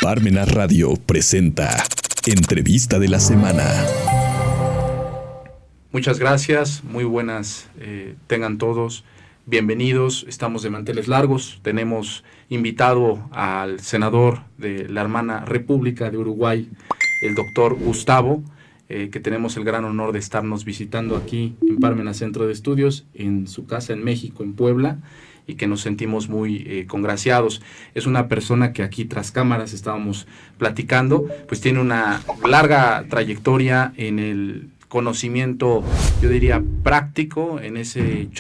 Parmenas Radio presenta Entrevista de la Semana. Muchas gracias, muy buenas tengan todos. Bienvenidos, estamos de manteles largos. Tenemos invitado al senador de la hermana República de Uruguay, el doctor Gustavo, que tenemos el gran honor de estarnos visitando aquí en Parmenas Centro de Estudios, en su casa en México, en Puebla, y que nos sentimos muy congraciados. Es una persona que aquí tras cámaras estábamos platicando, pues tiene una larga trayectoria en el conocimiento, yo diría, práctico, en ese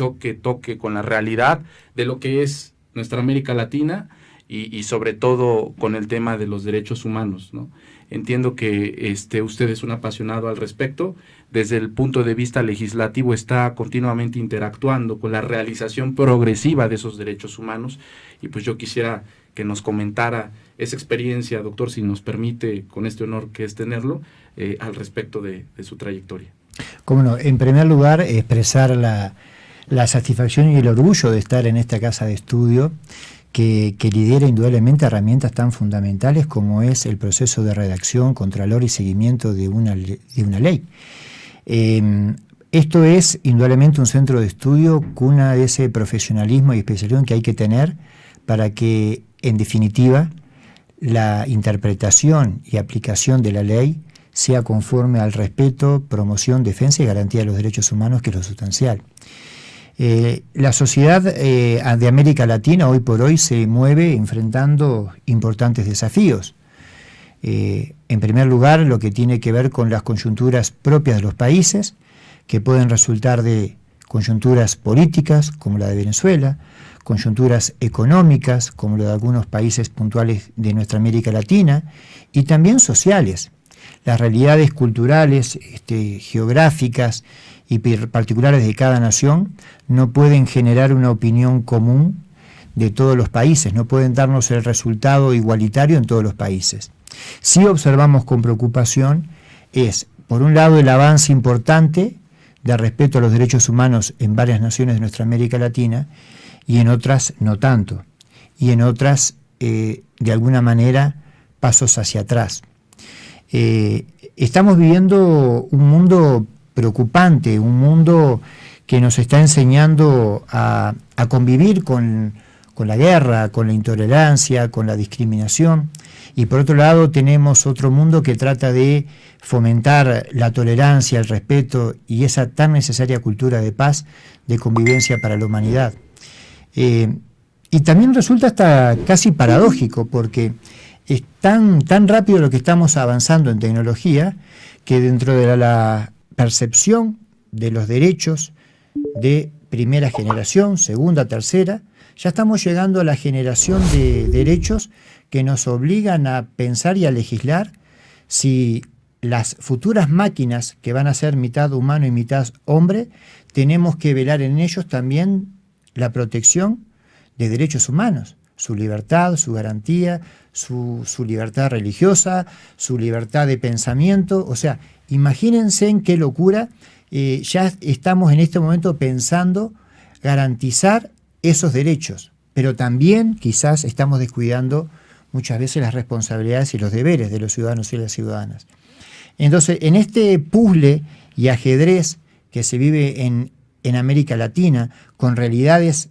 toque con la realidad de lo que es nuestra América Latina y sobre todo con el tema de los derechos humanos, ¿no? Entiendo que usted es un apasionado al respecto. Desde el punto de vista legislativo está continuamente interactuando con la realización progresiva de esos derechos humanos, y pues yo quisiera que nos comentara esa experiencia, doctor, si nos permite, con este honor que es tenerlo, al respecto de su trayectoria. Cómo no, en primer lugar, expresar la satisfacción y el orgullo de estar en esta casa de estudio que lidera indudablemente herramientas tan fundamentales como es el proceso de redacción, contralor y seguimiento de una ley. Esto es indudablemente un centro de estudio, cuna de ese profesionalismo y especialización que hay que tener para que, en definitiva, la interpretación y aplicación de la ley sea conforme al respeto, promoción, defensa y garantía de los derechos humanos, que es lo sustancial. La sociedad de América Latina hoy por hoy se mueve enfrentando importantes desafíos. En primer lugar, lo que tiene que ver con las coyunturas propias de los países, que pueden resultar de coyunturas políticas, como la de Venezuela, coyunturas económicas, como la de algunos países puntuales de nuestra América Latina, y también sociales. Las realidades culturales, geográficas y particulares de cada nación no pueden generar una opinión común de todos los países, no pueden darnos el resultado igualitario en todos los países. Sí observamos con preocupación es, por un lado, el avance importante de respeto a los derechos humanos en varias naciones de nuestra América Latina, y en otras no tanto, y en otras, de alguna manera, pasos hacia atrás. Estamos viviendo un mundo preocupante, un mundo que nos está enseñando a convivir con la guerra, con la intolerancia, con la discriminación, y por otro lado tenemos otro mundo que trata de fomentar la tolerancia, el respeto y esa tan necesaria cultura de paz, de convivencia para la humanidad. Y también resulta hasta casi paradójico, porque es tan rápido lo que estamos avanzando en tecnología, que dentro de la percepción de los derechos de primera generación, segunda, tercera, ya estamos llegando a la generación de derechos que nos obligan a pensar y a legislar si las futuras máquinas, que van a ser mitad humano y mitad hombre, tenemos que velar en ellos también la protección de derechos humanos, su libertad, su garantía, su libertad religiosa, su libertad de pensamiento. O sea, imagínense en qué locura ya estamos en este momento pensando garantizar esos derechos, pero también quizás estamos descuidando muchas veces las responsabilidades y los deberes de los ciudadanos y las ciudadanas. Entonces, en este puzzle y ajedrez que se vive en América Latina, con realidades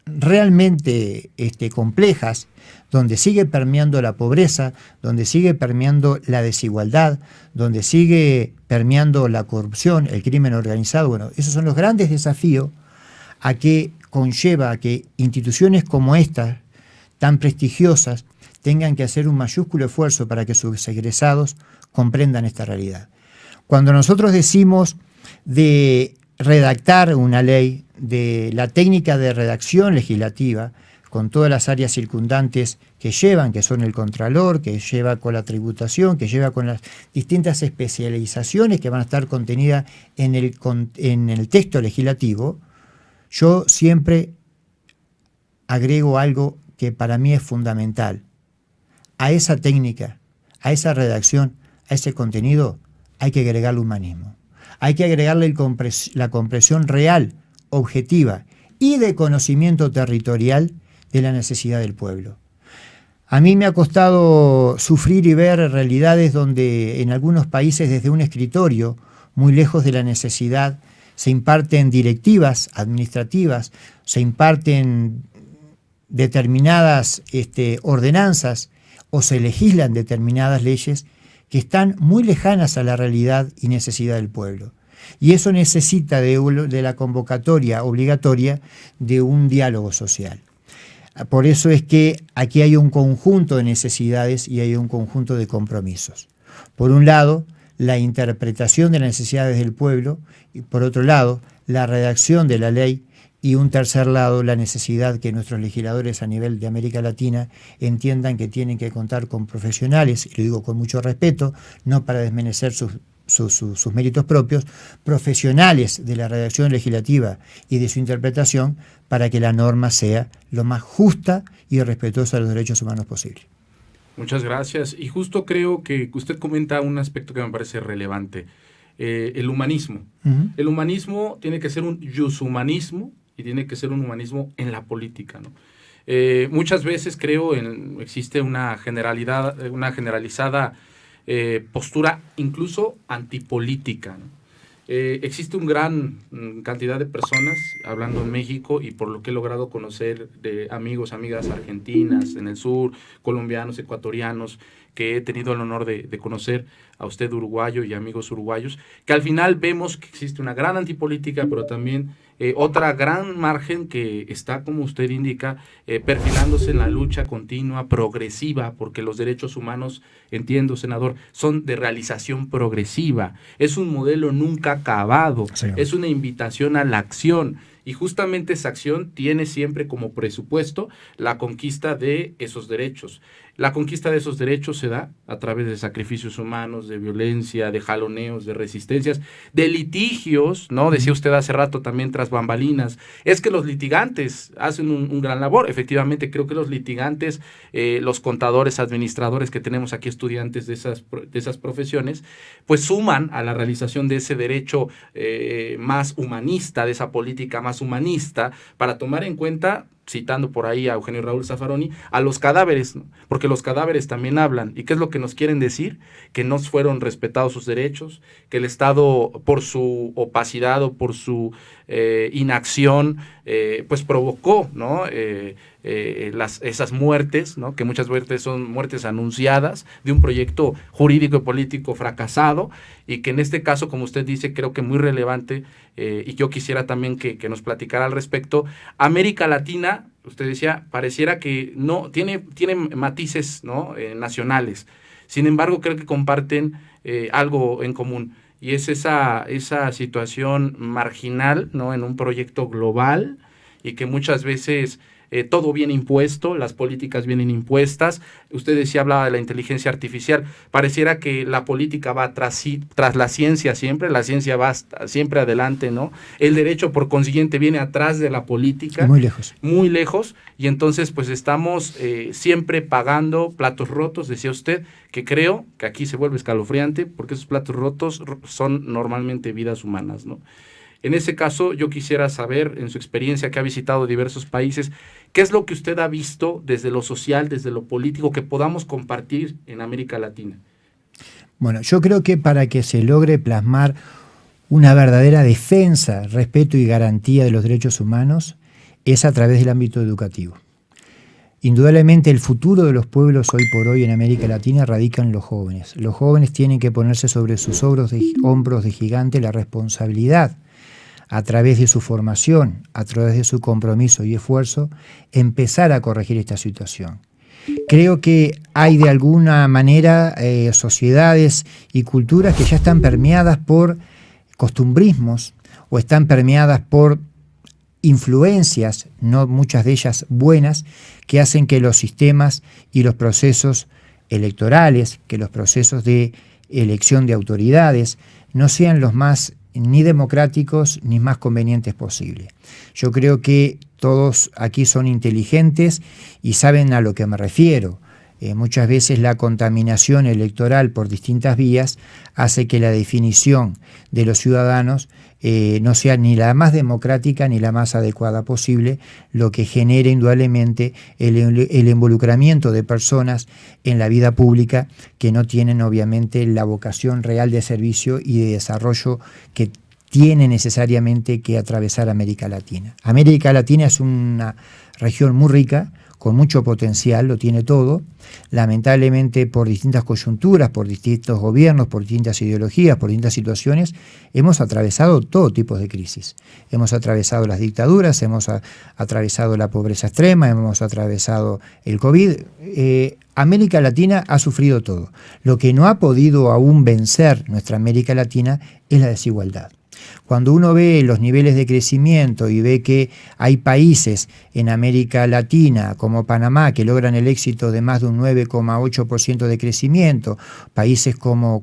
realmente complejas, donde sigue permeando la pobreza, donde sigue permeando la desigualdad, donde sigue permeando la corrupción, el crimen organizado. Bueno, esos son los grandes desafíos a que conlleva a que instituciones como estas, tan prestigiosas, tengan que hacer un mayúsculo esfuerzo para que sus egresados comprendan esta realidad. Cuando nosotros decimos de redactar una ley, de la técnica de redacción legislativa, con todas las áreas circundantes que llevan, que son el contralor, que lleva con la tributación, que lleva con las distintas especializaciones que van a estar contenidas en el texto legislativo, yo siempre agrego algo que para mí es fundamental. A esa técnica, a esa redacción, a ese contenido, hay que agregarle humanismo. Hay que agregarle la comprensión real, objetiva y de conocimiento territorial de la necesidad del pueblo. A mí me ha costado sufrir y ver realidades donde en algunos países desde un escritorio, muy lejos de la necesidad, se imparten directivas administrativas, se imparten determinadas ordenanzas o se legislan determinadas leyes que están muy lejanas a la realidad y necesidad del pueblo. Y eso necesita de la convocatoria obligatoria de un diálogo social. Por eso es que aquí hay un conjunto de necesidades y hay un conjunto de compromisos. Por un lado, la interpretación de las necesidades del pueblo y por otro lado, la redacción de la ley y un tercer lado, la necesidad que nuestros legisladores a nivel de América Latina entiendan que tienen que contar con profesionales, y lo digo con mucho respeto, no para desmerecer sus méritos propios, profesionales de la redacción legislativa y de su interpretación para que la norma sea lo más justa y respetuosa de los derechos humanos posible. Muchas gracias. Y justo creo que usted comenta un aspecto que me parece relevante, el humanismo. Uh-huh. El humanismo tiene que ser un iushumanismo y tiene que ser un humanismo en la política, ¿no? Muchas veces creo existe una generalizada postura incluso antipolítica, ¿no? Existe una gran cantidad de personas, hablando en México, y por lo que he logrado conocer de amigos, amigas argentinas en el sur, colombianos, ecuatorianos, que he tenido el honor de conocer a usted uruguayo y amigos uruguayos, que al final vemos que existe una gran antipolítica, pero también otra gran margen que está, como usted indica, perfilándose en la lucha continua, progresiva, porque los derechos humanos, entiendo, senador, son de realización progresiva. Es un modelo nunca acabado, sí. Es una invitación a la acción. Y justamente esa acción tiene siempre como presupuesto la conquista de esos derechos. La conquista de esos derechos se da a través de sacrificios humanos, de violencia, de jaloneos, de resistencias, de litigios, ¿no? Decía usted hace rato también tras bambalinas. Es que los litigantes hacen un gran labor. Efectivamente, creo que los litigantes, los contadores, administradores que tenemos aquí, estudiantes de esas profesiones, pues suman a la realización de ese derecho más humanista, de esa política más humanista, para tomar en cuenta, citando por ahí a Eugenio Raúl Zaffaroni, a los cadáveres, ¿no? Porque los cadáveres también hablan. ¿Y qué es lo que nos quieren decir? Que no fueron respetados sus derechos, que el Estado, por su opacidad o por su inacción, pues provocó, ¿no? Esas muertes, ¿no? Que muchas veces son muertes anunciadas de un proyecto jurídico y político fracasado, y que en este caso, como usted dice, creo que muy relevante, y yo quisiera también que nos platicara al respecto. América Latina, usted decía, pareciera que no tiene matices, ¿no? Nacionales. Sin embargo, creo que comparten algo en común, y es esa situación marginal, ¿no? En un proyecto global, y que muchas veces todo viene impuesto, las políticas vienen impuestas. Usted decía, hablaba de la inteligencia artificial. Pareciera que la política va tras la ciencia siempre, la ciencia va siempre adelante, ¿no? El derecho, por consiguiente, viene atrás de la política. Muy lejos. Muy lejos, y entonces pues estamos siempre pagando platos rotos, decía usted, que creo que aquí se vuelve escalofriante, porque esos platos rotos son normalmente vidas humanas, ¿no? En ese caso, yo quisiera saber, en su experiencia que ha visitado diversos países, ¿qué es lo que usted ha visto desde lo social, desde lo político, que podamos compartir en América Latina? Bueno, yo creo que para que se logre plasmar una verdadera defensa, respeto y garantía de los derechos humanos, es a través del ámbito educativo. Indudablemente el futuro de los pueblos hoy por hoy en América Latina radica en los jóvenes. Los jóvenes tienen que ponerse sobre sus hombros de gigante la responsabilidad, a través de su formación, a través de su compromiso y esfuerzo, empezar a corregir esta situación. Creo que hay de alguna manera sociedades y culturas que ya están permeadas por costumbrismos o están permeadas por influencias, no muchas de ellas buenas, que hacen que los sistemas y los procesos electorales, que los procesos de elección de autoridades no sean los más ni democráticos ni más convenientes posible. Yo creo que todos aquí son inteligentes y saben a lo que me refiero. Muchas veces la contaminación electoral por distintas vías hace que la definición de los ciudadanos no sea ni la más democrática ni la más adecuada posible, lo que genera indudablemente el involucramiento de personas en la vida pública que no tienen obviamente la vocación real de servicio y de desarrollo que tiene necesariamente que atravesar América Latina. América Latina es una región muy rica, con mucho potencial, lo tiene todo. Lamentablemente, por distintas coyunturas, por distintos gobiernos, por distintas ideologías, por distintas situaciones, hemos atravesado todo tipo de crisis. Hemos atravesado las dictaduras, hemos atravesado la pobreza extrema, hemos atravesado el COVID. América Latina ha sufrido todo. Lo que no ha podido aún vencer nuestra América Latina es la desigualdad. Cuando uno ve los niveles de crecimiento y ve que hay países en América Latina como Panamá que logran el éxito de más de un 9,8% de crecimiento, países como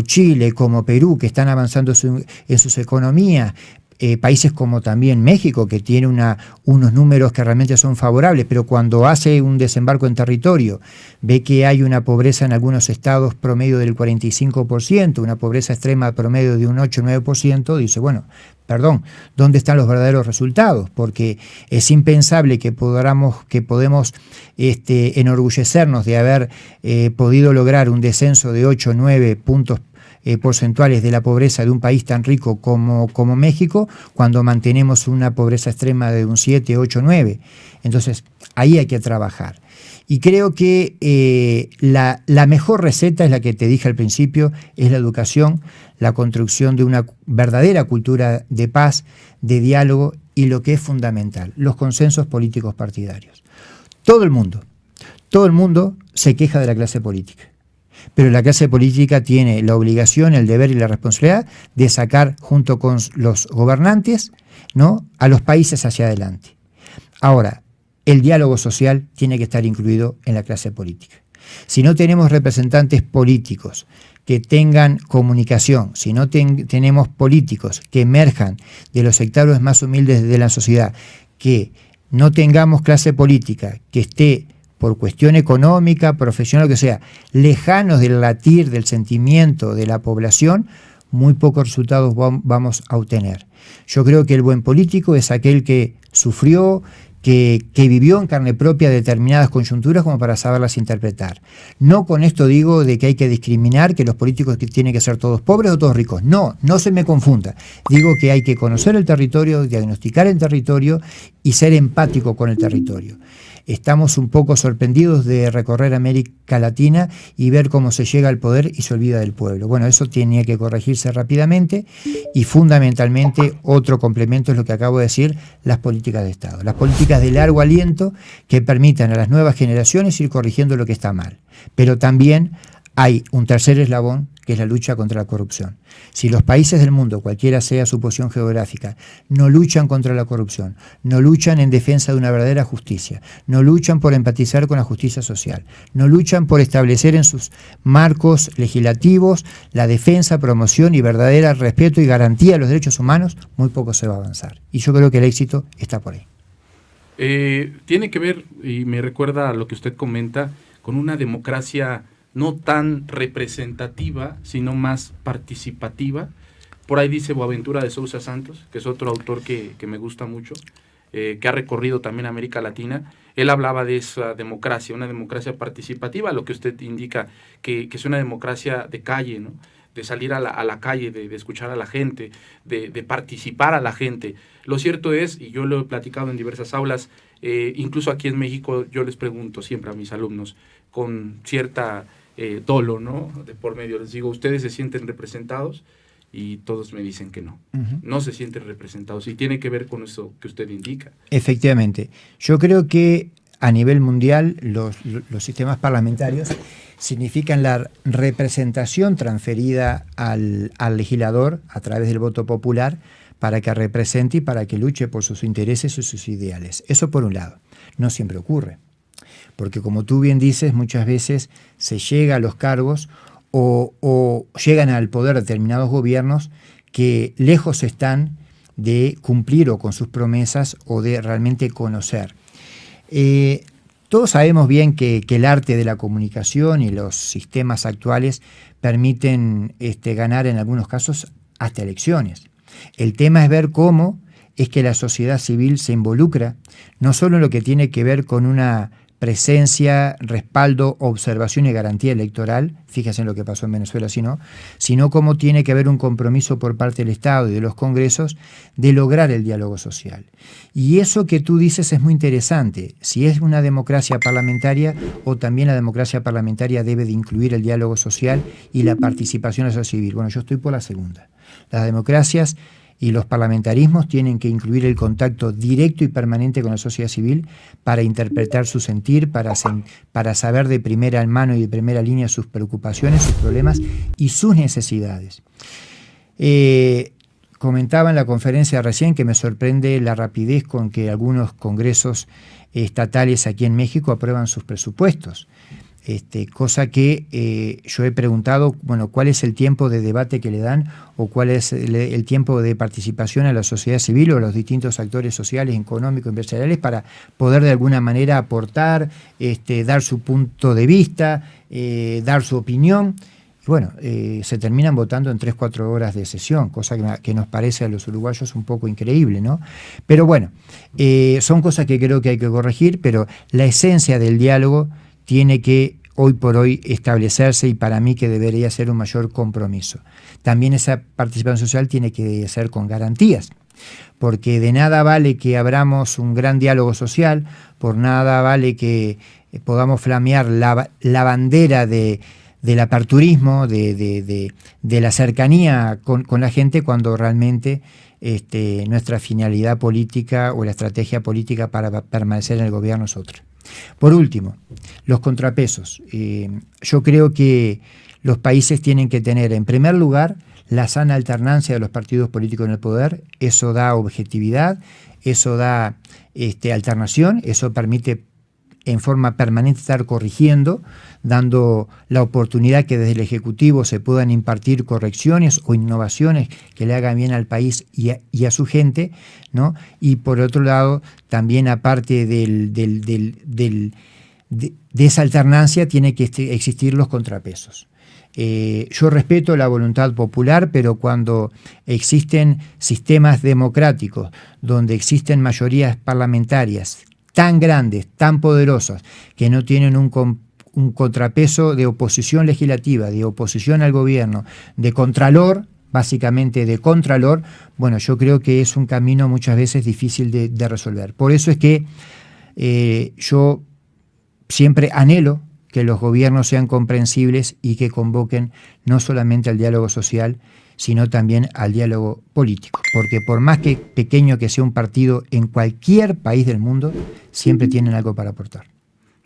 Chile, como Perú, que están avanzando en sus economías, países como también México, que tiene unos números que realmente son favorables, pero cuando hace un desembarco en territorio, ve que hay una pobreza en algunos estados promedio del 45%, una pobreza extrema promedio de un 8-9%, dice, bueno, perdón, ¿dónde están los verdaderos resultados? Porque es impensable que podamos enorgullecernos de haber podido lograr un descenso de 8-9 puntos porcentuales de la pobreza de un país tan rico como México, cuando mantenemos una pobreza extrema de un 7, 8, 9. Entonces, ahí hay que trabajar. Y creo que la mejor receta es la que te dije al principio, es la educación, la construcción de una verdadera cultura de paz, de diálogo y lo que es fundamental, los consensos políticos partidarios. Todo el mundo se queja de la clase política. Pero la clase política tiene la obligación, el deber y la responsabilidad de sacar junto con los gobernantes, ¿no?, a los países hacia adelante. Ahora, el diálogo social tiene que estar incluido en la clase política. Si no tenemos representantes políticos que tengan comunicación, si no tenemos políticos que emerjan de los sectores más humildes de la sociedad, que no tengamos clase política que esté por cuestión económica, profesional, lo que sea, lejanos del latir, del sentimiento de la población, muy pocos resultados vamos a obtener. Yo creo que el buen político es aquel que sufrió, que vivió en carne propia determinadas coyunturas como para saberlas interpretar. No con esto digo de que hay que discriminar, que los políticos tienen que ser todos pobres o todos ricos. No se me confunda. Digo que hay que conocer el territorio, diagnosticar el territorio y ser empático con el territorio. Estamos un poco sorprendidos de recorrer América Latina y ver cómo se llega al poder y se olvida del pueblo. Bueno, eso tenía que corregirse rápidamente y fundamentalmente otro complemento es lo que acabo de decir, las políticas de Estado. Las políticas de largo aliento que permitan a las nuevas generaciones ir corrigiendo lo que está mal. Pero también hay un tercer eslabón que es la lucha contra la corrupción. Si los países del mundo, cualquiera sea su posición geográfica, no luchan contra la corrupción, no luchan en defensa de una verdadera justicia, no luchan por empatizar con la justicia social, no luchan por establecer en sus marcos legislativos la defensa, promoción y verdadera respeto y garantía de los derechos humanos, muy poco se va a avanzar. Y yo creo que el éxito está por ahí. Tiene que ver, y me recuerda a lo que usted comenta, con una democracia no tan representativa, sino más participativa. Por ahí dice Boaventura de Sousa Santos, que es otro autor que me gusta mucho, que ha recorrido también América Latina. Él hablaba de esa democracia, una democracia participativa, lo que usted indica, que es una democracia de calle, ¿no?, de salir a la calle, de escuchar a la gente, de participar a la gente. Lo cierto es, y yo lo he platicado en diversas aulas, incluso aquí en México, yo les pregunto siempre a mis alumnos, con cierta dolo, ¿no?, de por medio, les digo, ¿ustedes se sienten representados? Y todos me dicen que no, no se sienten representados, y tiene que ver con eso que usted indica. Efectivamente, yo creo que a nivel mundial los sistemas parlamentarios significan la representación transferida al legislador a través del voto popular para que represente y para que luche por sus intereses y sus ideales. Eso por un lado. No siempre ocurre, porque como tú bien dices, muchas veces se llega a los cargos o llegan al poder determinados gobiernos que lejos están de cumplir o con sus promesas o de realmente conocer. Todos sabemos bien que el arte de la comunicación y los sistemas actuales permiten ganar en algunos casos hasta elecciones. El tema es ver cómo es que la sociedad civil se involucra, no solo en lo que tiene que ver con una presencia, respaldo, observación y garantía electoral, fíjense en lo que pasó en Venezuela, sino cómo tiene que haber un compromiso por parte del Estado y de los congresos de lograr el diálogo social. Y eso que tú dices es muy interesante, si es una democracia parlamentaria o también la democracia parlamentaria debe de incluir el diálogo social y la participación de la sociedad civil. Bueno, yo estoy por la segunda. Las democracias y los parlamentarismos tienen que incluir el contacto directo y permanente con la sociedad civil para interpretar su sentir, para saber de primera mano y de primera línea sus preocupaciones, sus problemas y sus necesidades. Comentaba en la conferencia recién que me sorprende la rapidez con que algunos congresos estatales aquí en México aprueban sus presupuestos. Cosa que yo he preguntado, bueno, ¿cuál es el tiempo de debate que le dan o cuál es el tiempo de participación a la sociedad civil o a los distintos actores sociales, económicos, empresariales para poder de alguna manera aportar, dar su punto de vista, dar su opinión? Bueno, se terminan votando en 3-4 horas de sesión, cosa que nos parece a los uruguayos un poco increíble, ¿no? Pero bueno, son cosas que creo que hay que corregir, pero la esencia del diálogo tiene que hoy por hoy establecerse y para mí que debería ser un mayor compromiso. También esa participación social tiene que ser con garantías, porque de nada vale que abramos un gran diálogo social, por nada vale que podamos flamear la bandera del aperturismo, de la cercanía con la gente cuando realmente nuestra finalidad política o la estrategia política para permanecer en el gobierno es otra. Por último, los contrapesos. Yo creo que los países tienen que tener, en primer lugar, la sana alternancia de los partidos políticos en el poder. Eso da objetividad, eso da alternación, eso permite en forma permanente estar corrigiendo, dando la oportunidad que desde el Ejecutivo se puedan impartir correcciones o innovaciones que le hagan bien al país y a su gente, ¿no? Y por otro lado, también aparte de esa alternancia, tiene que existir los contrapesos. Yo respeto la voluntad popular, pero cuando existen sistemas democráticos, donde existen mayorías parlamentarias tan grandes, tan poderosas, que no tienen un contrapeso de oposición legislativa, de oposición al gobierno, de contralor, básicamente de contralor, bueno, yo creo que es un camino muchas veces difícil de resolver. Por eso es que yo siempre anhelo que los gobiernos sean comprensibles y que convoquen no solamente al diálogo social, sino también al diálogo político. Porque por más que pequeño que sea un partido en cualquier país del mundo, siempre tienen algo para aportar.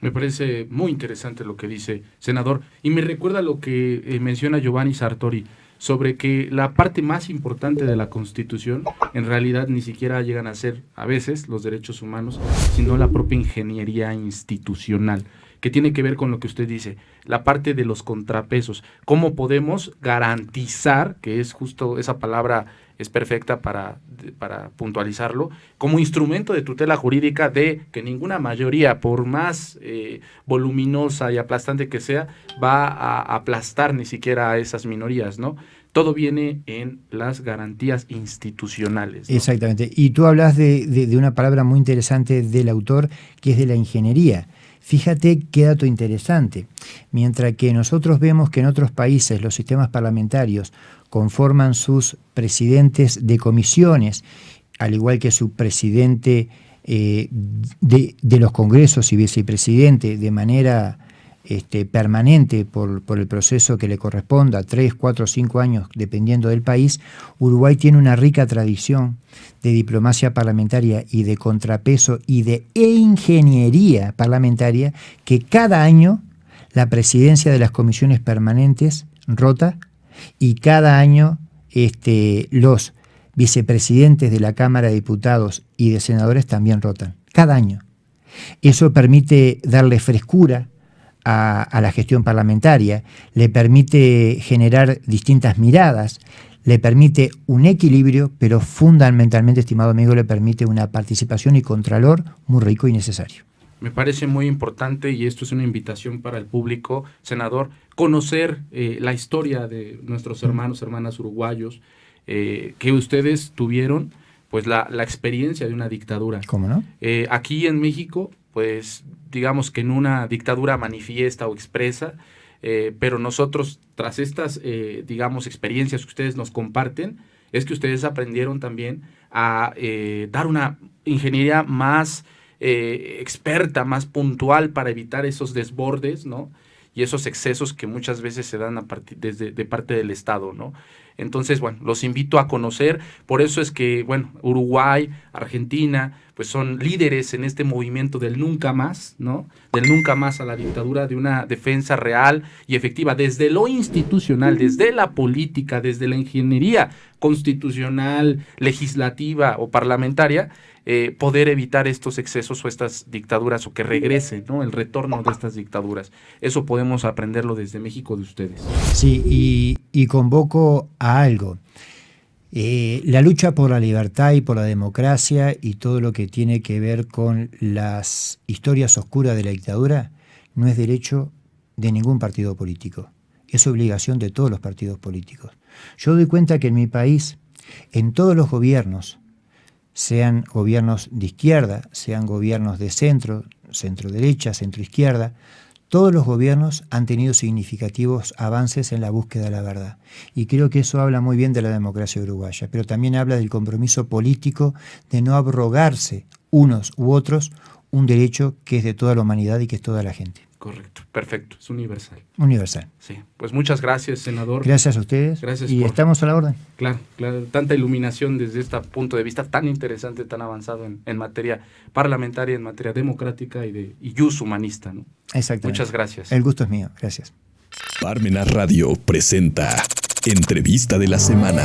Me parece muy interesante lo que dice, senador, y me recuerda lo que menciona Giovanni Sartori, sobre que la parte más importante de la Constitución en realidad ni siquiera llegan a ser a veces los derechos humanos, sino la propia ingeniería institucional, que tiene que ver con lo que usted dice, la parte de los contrapesos, cómo podemos garantizar, que es justo esa palabra es perfecta para puntualizarlo, como instrumento de tutela jurídica de que ninguna mayoría, por más voluminosa y aplastante que sea, va a aplastar ni siquiera a esas minorías, ¿no? Todo viene en las garantías institucionales, ¿no? Exactamente. Y tú hablas de una palabra muy interesante del autor, que es de la ingeniería. Fíjate qué dato interesante. Mientras que nosotros vemos que en otros países los sistemas parlamentarios conforman sus presidentes de comisiones, al igual que su presidente de los congresos y vicepresidente de manera permanente por el proceso que le corresponda, 3, 4, 5 años, dependiendo del país, Uruguay tiene una rica tradición de diplomacia parlamentaria y de contrapeso y de ingeniería parlamentaria, que cada año la presidencia de las comisiones permanentes rota y cada año los vicepresidentes de la Cámara de Diputados y de Senadores también rotan, cada año. Eso permite darle frescura a la gestión parlamentaria, le permite generar distintas miradas, le permite un equilibrio, pero fundamentalmente, estimado amigo, le permite una participación y contralor muy rico y necesario. Me parece muy importante, y esto es una invitación para el público, senador, conocer la historia de nuestros hermanas uruguayos, que ustedes tuvieron pues la experiencia de una dictadura. ¿Cómo no? Aquí en México, pues digamos que en una dictadura manifiesta o expresa, pero nosotros, tras estas, digamos, experiencias que ustedes nos comparten, es que ustedes aprendieron también a dar una ingeniería más experta, más puntual para evitar esos desbordes, ¿no? Y esos excesos que muchas veces se dan de parte del Estado, ¿no? Entonces, bueno, los invito a conocer. Por eso es que, bueno, Uruguay, Argentina, pues son líderes en este movimiento del nunca más, ¿no? Del nunca más a la dictadura, de una defensa real y efectiva desde lo institucional, desde la política, desde la ingeniería constitucional, legislativa o parlamentaria, poder evitar estos excesos o estas dictaduras, o que regrese, ¿no? El retorno de estas dictaduras. Eso podemos aprenderlo desde México de ustedes. Sí, y convoco a algo. La lucha por la libertad y por la democracia y todo lo que tiene que ver con las historias oscuras de la dictadura no es derecho de ningún partido político. Es obligación de todos los partidos políticos. Yo doy cuenta que en mi país, en todos los gobiernos, sean gobiernos de izquierda, sean gobiernos de centro, centro-derecha, centro-izquierda, todos los gobiernos han tenido significativos avances en la búsqueda de la verdad. Y creo que eso habla muy bien de la democracia uruguaya, pero también habla del compromiso político de no abrogarse unos u otros un derecho que es de toda la humanidad y que es toda la gente. Correcto, perfecto, es universal. Universal. Sí, pues muchas gracias, senador. Gracias a ustedes. Gracias y estamos a la orden. Claro, tanta iluminación desde este punto de vista tan interesante, tan avanzado en materia parlamentaria, en materia democrática y jus humanista, ¿no? Exactamente. Muchas gracias. El gusto es mío, gracias. Parmenas Radio presenta Entrevista de la Semana.